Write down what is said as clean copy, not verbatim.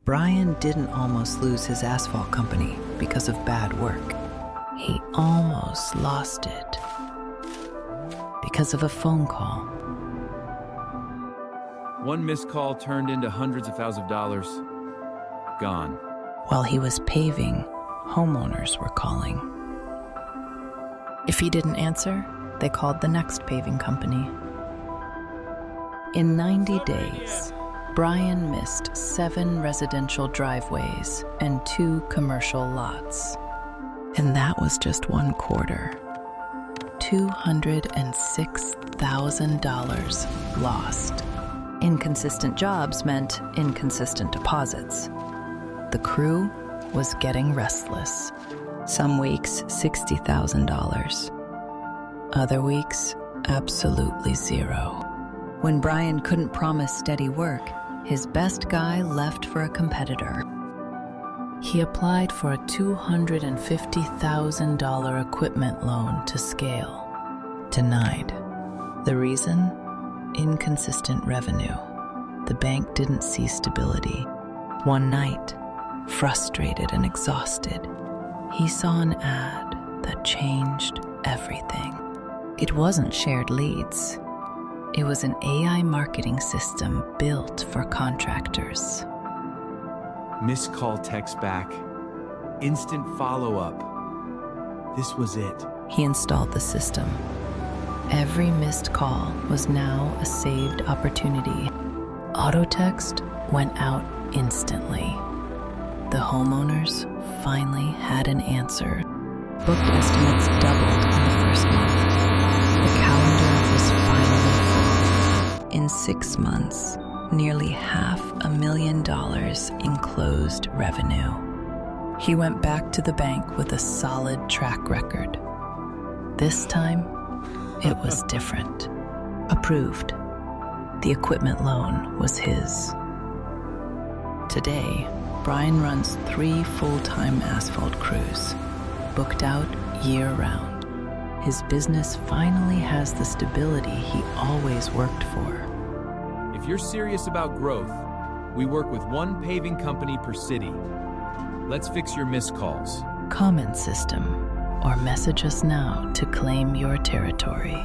Bryan didn't almost lose his asphalt company because of bad work. He almost lost it because of a phone call. One missed call turned into hundreds of thousands of dollars. Gone. While he was paving, homeowners were calling. If he didn't answer, they called the next paving company. In 90 days, Bryan missed 7 residential driveways and 2 commercial lots. And that was just one quarter. $206,000 lost. Inconsistent jobs meant inconsistent deposits. The crew was getting restless. Some weeks, $60,000. Other weeks, absolutely zero. When Bryan couldn't promise steady work, his best guy left for a competitor. He applied for a $250,000 equipment loan to scale. Denied. The reason? Inconsistent revenue. The bank didn't see stability. One night, frustrated and exhausted, he saw an ad that changed everything. It wasn't shared leads. It was an AI marketing system built for contractors. Missed call text back. Instant follow-up. This was it. He installed the system. Every missed call was now a saved opportunity. Auto text went out instantly. The homeowners finally had an answer. Booked estimates doubled in the first month. The calendar was finally full. In 6 months, nearly $500,000 in closed revenue. He went back to the bank with a solid track record. This time, it was different. Approved. The equipment loan was his. Today, Bryan runs 3 full-time asphalt crews, booked out year-round. His business finally has the stability he always worked for. If you're serious about growth, we work with 1 paving company per city. Let's fix your missed calls. Comment system, or message us now to claim your territory.